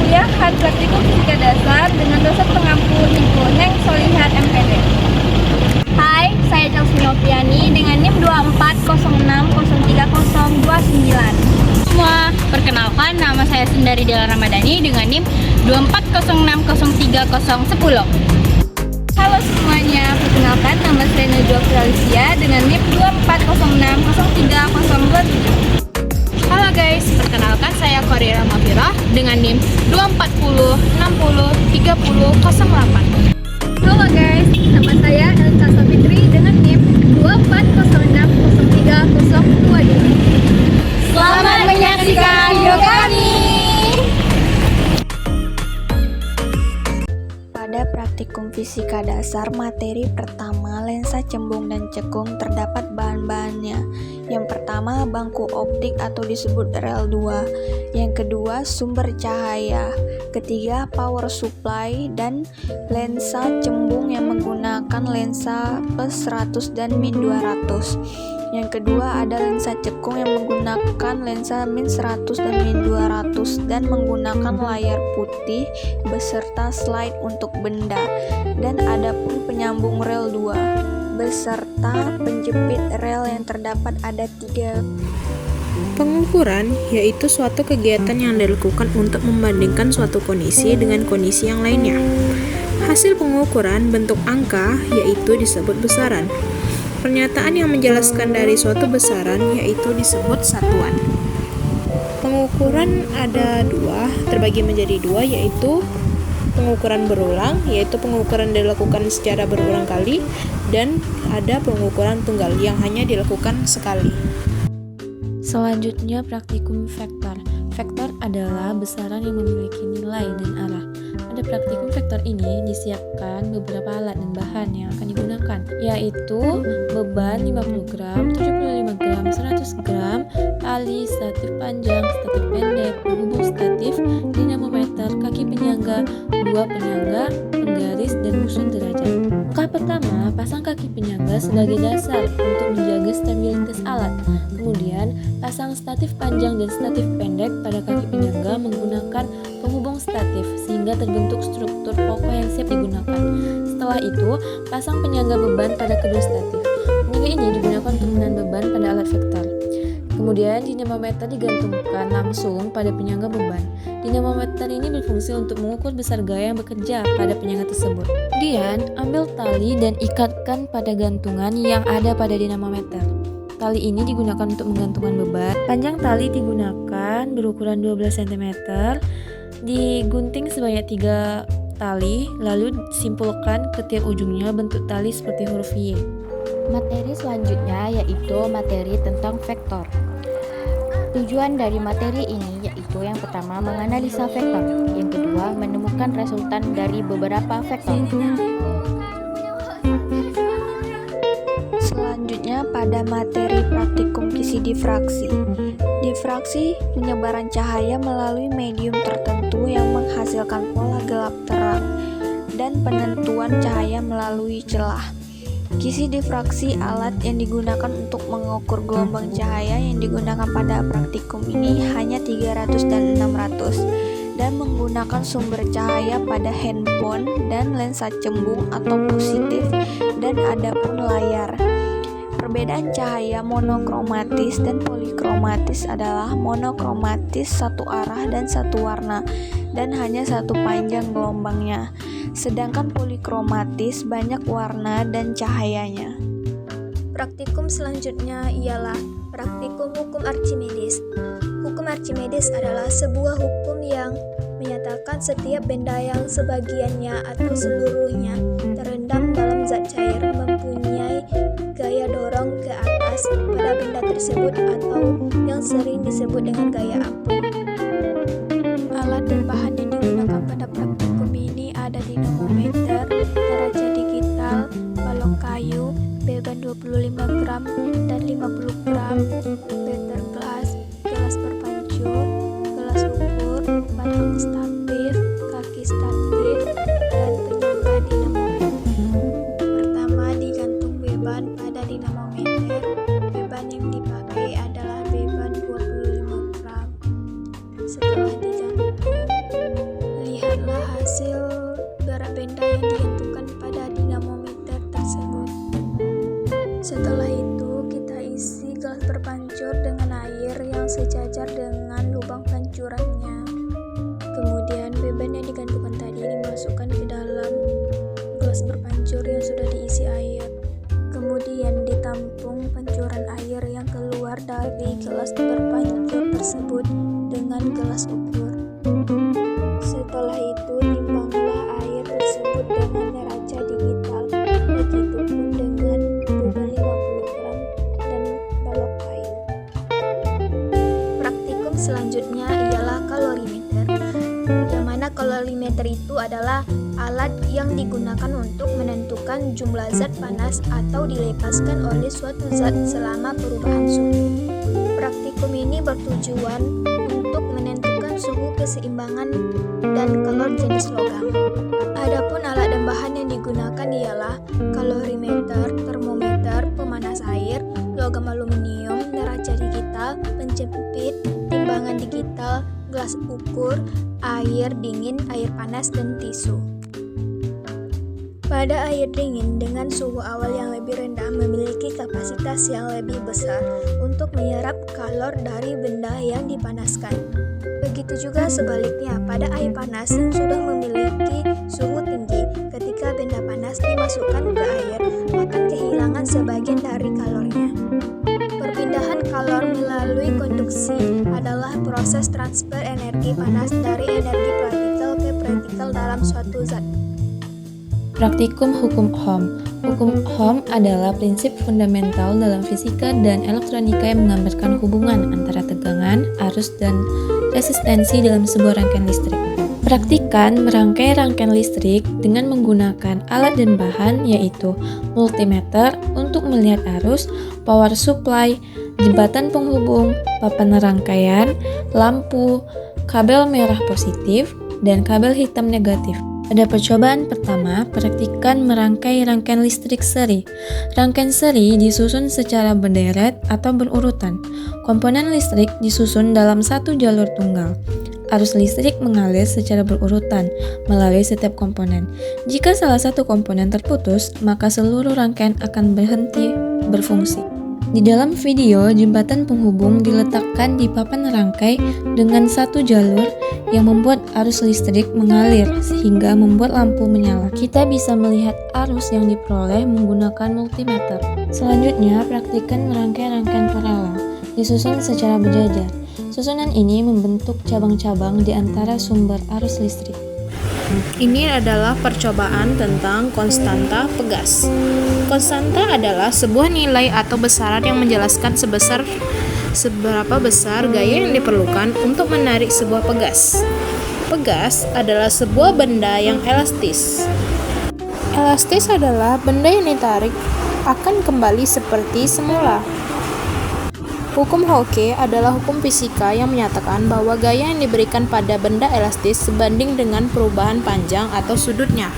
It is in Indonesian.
Kuliahan Praktikum Fisika Dasar dengan dosen pengampu Ibu Neng Solihat MPD. Hai, saya Chelsea Noviani dengan NIM 240603029. Semua, perkenalkan nama saya Sendari Dela Ramadhani dengan NIM 240603010. Halo semuanya, perkenalkan nama saya Najwa Fralicia dengan NIM 240603027. Halo guys, perkenalkan saya Korira Mafirah dengan NIM 240603008. Halo guys, nama saya Elsa Safitri dengan NIM 240603022. Selamat menyaksikan video kami. Pada praktikum fisika dasar, materi pertama lensa cembung dan cekung terdapat bahan-bahannya. Yang pertama, bangku optik atau disebut rel 2. Yang kedua, sumber cahaya. Ketiga, power supply dan lensa cembung yang menggunakan lensa plus 100 dan min 200. Yang kedua ada lensa cekung yang menggunakan lensa min 100 dan min 200 dan menggunakan layar putih beserta slide untuk benda. Dan ada pun penyambung rel 2 beserta penjepit rel yang terdapat ada 3. Pengukuran yaitu suatu kegiatan yang dilakukan untuk membandingkan suatu kondisi dengan kondisi yang lainnya. Hasil pengukuran bentuk angka yaitu disebut besaran. Pernyataan yang menjelaskan dari suatu besaran yaitu disebut satuan. Pengukuran ada terbagi menjadi dua, yaitu pengukuran berulang, yaitu pengukuran dilakukan secara berulang kali, dan ada pengukuran tunggal yang hanya dilakukan sekali. Selanjutnya praktikum vektor. Vektor adalah besaran yang memiliki nilai dan arah. Pada praktikum vektor ini disiapkan beberapa alat dan bahan yang akan digunakan, yaitu beban 50 gram, 75 gram, 100 gram, tali, statif panjang, statif pendek, penghubung statif, dinamometer, kaki penyangga, dua penyangga, penggaris, dan musun derajat. Langkah pertama, pasang kaki penyangga sebagai dasar untuk menjaga stabilitas alat. Kemudian, pasang statif panjang dan statif pendek pada kaki penyangga menggunakan penghubung statif sehingga terbentuk struktur pokok yang siap digunakan. Setelah itu, pasang penyangga beban pada kedua statif. Penyangga ini digunakan untuk menahan beban pada alat vektor. Kemudian, dinamometer digantungkan langsung pada penyangga beban. Dinamometer ini berfungsi untuk mengukur besar gaya yang bekerja pada penyangga tersebut. Kemudian, ambil tali dan ikatkan pada gantungan yang ada pada dinamometer. Tali ini digunakan untuk menggantungkan beban. Panjang tali digunakan berukuran 12 cm. Digunting sebanyak 3 tali, lalu simpulkan ke tiap ujungnya bentuk tali seperti huruf Y. Materi selanjutnya yaitu materi tentang vektor. Tujuan dari materi ini yaitu yang pertama menganalisa vektor, yang kedua menemukan resultan dari beberapa vektor. Selanjutnya pada materi praktikum kisi difraksi. Difraksi penyebaran cahaya melalui medium tertentu yang menghasilkan pola gelap terang dan penentuan cahaya melalui celah. Kisi difraksi alat yang digunakan untuk mengukur gelombang cahaya yang digunakan pada praktikum ini hanya 300 dan 600 dan menggunakan sumber cahaya pada handphone dan lensa cembung atau positif dan ada pun layar. Perbedaan cahaya monokromatis dan polikromatis adalah monokromatis satu arah dan satu warna dan hanya satu panjang gelombangnya, sedangkan polikromatis banyak warna dan cahayanya. Praktikum selanjutnya ialah praktikum hukum Archimedes. Hukum Archimedes adalah sebuah hukum yang menyatakan setiap benda yang sebagiannya atau seluruhnya terendam dalam zat cair mempunyai gaya dorong ke atas pada benda tersebut atau yang sering disebut dengan gaya apung. Alat dan bahan yang digunakan pada praktikum ini ada dinamometer, deraja digital, balok kayu, beban 25 gram dan 50 gram, better glass, gelas berpancur, gelas ukur, batang statif, kaki statif, dan penyangga dinamometer. Pertama, digantung beban pada dinamometer. Beban yang dipakai adalah beban 25 gram. Setelah digantung, Setelah itu kita isi gelas berpancur dengan air yang sejajar dengan lubang pancurannya. Kemudian beban yang digantungkan tadi dimasukkan ke dalam gelas berpancur yang sudah diisi air. Kemudian ditampung pancuran air yang keluar dari gelas berpancur tersebut dengan gelas ukur. Setelah itu timbanglah air tersebut dengan neraca digital, begitupun dengan beban 50 gram dan balok kayu. Praktikum selanjutnya ialah kalorimeter, yang mana kalorimeter itu adalah alat yang digunakan untuk menentukan jumlah zat panas atau dilepaskan oleh suatu zat selama perubahan suhu. Praktikum ini bertujuan untuk menentukan suhu keseimbangan dan kalor jenis logam. Adapun alat dan bahan yang digunakan ialah kalorimeter, termometer, pemanas air, logam aluminium, neraca digital, penjepit, timbangan digital, gelas ukur, air dingin, air panas, dan tisu. Pada air dingin dengan suhu awal yang lebih rendah memiliki kapasitas yang lebih besar untuk menyerap kalor dari benda yang dipanaskan. Begitu juga sebaliknya pada air panas yang sudah memiliki suhu tinggi, ketika benda panas dimasukkan ke air akan kehilangan sebagian dari kalornya. Perpindahan kalor melalui konduksi adalah proses transfer energi panas dari energi partikel ke partikel dalam suatu zat. Praktikum hukum Ohm. Hukum Ohm adalah prinsip fundamental dalam fisika dan elektronika yang menggambarkan hubungan antara tegangan, arus, dan resistensi dalam sebuah rangkaian listrik. Praktikan merangkai rangkaian listrik dengan menggunakan alat dan bahan yaitu multimeter untuk melihat arus, power supply, jembatan penghubung, papan rangkaian, lampu, kabel merah positif, dan kabel hitam negatif. Pada percobaan pertama, praktikan merangkai rangkaian listrik seri. Rangkaian seri disusun secara berderet atau berurutan. Komponen listrik disusun dalam satu jalur tunggal. Arus listrik mengalir secara berurutan melalui setiap komponen. Jika salah satu komponen terputus, maka seluruh rangkaian akan berhenti berfungsi. Di dalam video, jembatan penghubung diletakkan di papan rangkai dengan satu jalur yang membuat arus listrik mengalir sehingga membuat lampu menyala. Kita bisa melihat arus yang diperoleh menggunakan multimeter. Selanjutnya, praktikan merangkai rangkaian paralel, disusun secara berjajar. Susunan ini membentuk cabang-cabang di antara sumber arus listrik. Ini adalah percobaan tentang konstanta pegas. Konstanta adalah sebuah nilai atau besaran yang menjelaskan seberapa besar gaya yang diperlukan untuk menarik sebuah pegas. Pegas adalah sebuah benda yang elastis. Elastis adalah benda yang ditarik akan kembali seperti semula. Hukum Hooke adalah hukum fisika yang menyatakan bahwa gaya yang diberikan pada benda elastis sebanding dengan perubahan panjang atau sudutnya.